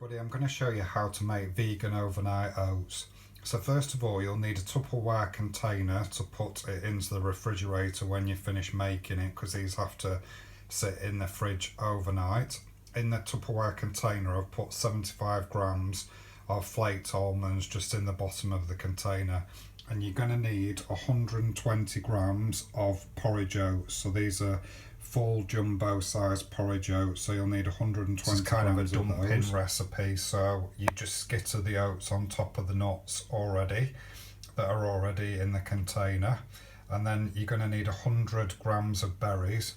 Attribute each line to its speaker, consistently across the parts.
Speaker 1: everybody, I'm going to show you how to make vegan overnight oats. So first of all, you'll need a Tupperware container to put it into the refrigerator when you finish making it, because these have to sit in the fridge overnight. In the Tupperware container, I've put 75 grams of flaked almonds just in the bottom of the container. And you're going to need 120 grams of porridge oats. So these are full jumbo size porridge oats, so you'll need 120 grams. It's kind of a dumping recipe, so you just skitter the oats on top of the nuts already that are already in the container, and then you're going to need 100 grams of berries.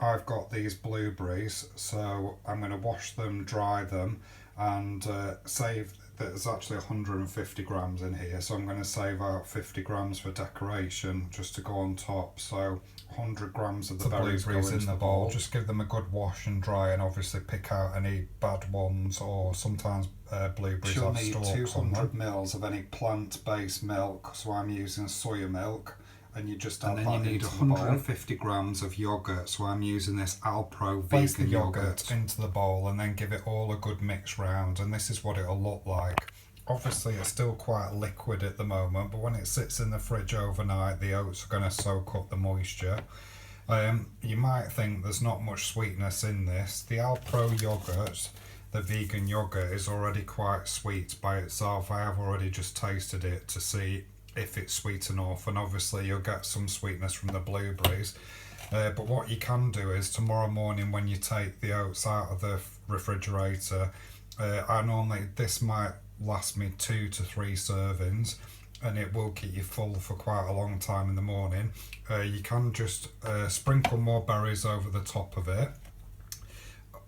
Speaker 1: I've got these blueberries, so I'm going to wash them, dry them, and save. There's actually 150 grams in here, so I'm going to save out 50 grams for decoration just to go on top. So 100 grams of the berries go into the bowl. Just give them a good wash and dry, and obviously pick out any bad ones, or sometimes blueberries have stalks on them. You'll need 200 mils of any plant-based milk, so I'm using soya milk. And you just add that into the bowl. And then you need 150 grams of yoghurt, so I'm using this Alpro vegan Place the yoghurt into the bowl, and then give it all a good mix round, and this is what it'll look like. Obviously it's still quite liquid at the moment, but when it sits in the fridge overnight, the oats are going to soak up the moisture. You might think there's not much sweetness in this. The Alpro yoghurt, the vegan yoghurt, is already quite sweet by itself. I have already just tasted it to see if it's sweet enough, and obviously you'll get some sweetness from the blueberries. But what you can do is tomorrow morning, when you take the oats out of the refrigerator, this might last me 2 to 3 servings, and it will keep you full for quite a long time in the morning. You can just sprinkle more berries over the top of it,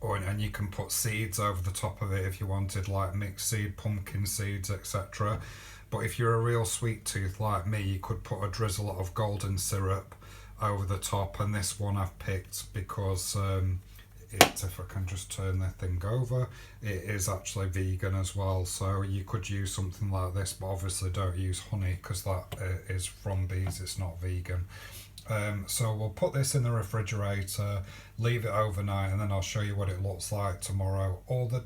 Speaker 1: and you can put seeds over the top of it if you wanted, like mixed seed, pumpkin seeds, etc. But if you're a real sweet tooth like me, you could put a drizzle of golden syrup over the top, and this one I've picked because if I can just turn the thing over, it is actually vegan as well. So you could use something like this, but obviously don't use honey, because that is from bees, it's not vegan. So we'll put this in the refrigerator, leave it overnight, and then I'll show you what it looks like tomorrow. All the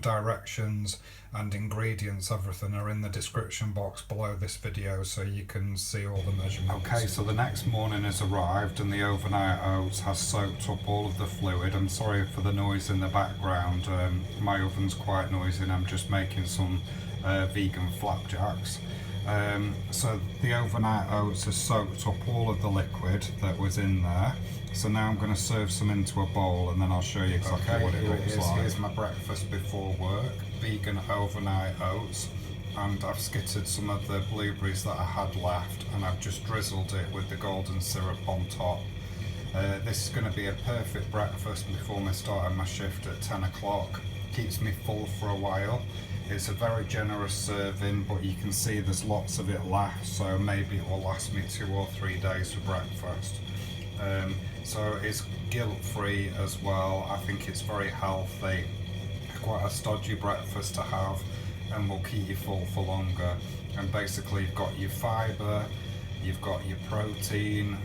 Speaker 1: directions and ingredients, everything, are in the description box below this video, so you can see all the measurements. Okay, so the next morning has arrived, and the overnight oats has soaked up all of the fluid. I'm sorry for the noise in the background. My oven's quite noisy, and I'm just making some vegan flapjacks. So the overnight oats has soaked up all of the liquid that was in there. So now I'm going to serve some into a bowl, and then I'll show you exactly what it looks like. Here's my breakfast before work, vegan overnight oats, and I've skittered some of the blueberries that I had left, and I've just drizzled it with the golden syrup on top. This is going to be a perfect breakfast before me starting my shift at 10 o'clock. Keeps me full for a while. It's a very generous serving, but you can see there's lots of it left, so maybe it will last me 2 or 3 days for breakfast. So it's guilt-free as well. I think it's very healthy, quite a stodgy breakfast to have, and will keep you full for longer. And basically you've got your fibre, you've got your protein,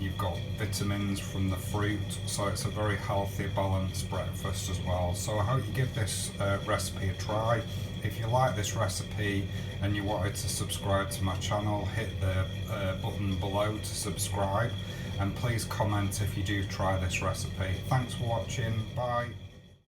Speaker 1: you've got vitamins from the fruit, so it's a very healthy, balanced breakfast as well. So I hope you give this recipe a try. If you like this recipe and you wanted to subscribe to my channel, hit the button below to subscribe, and please comment if you do try this recipe. Thanks for watching, bye.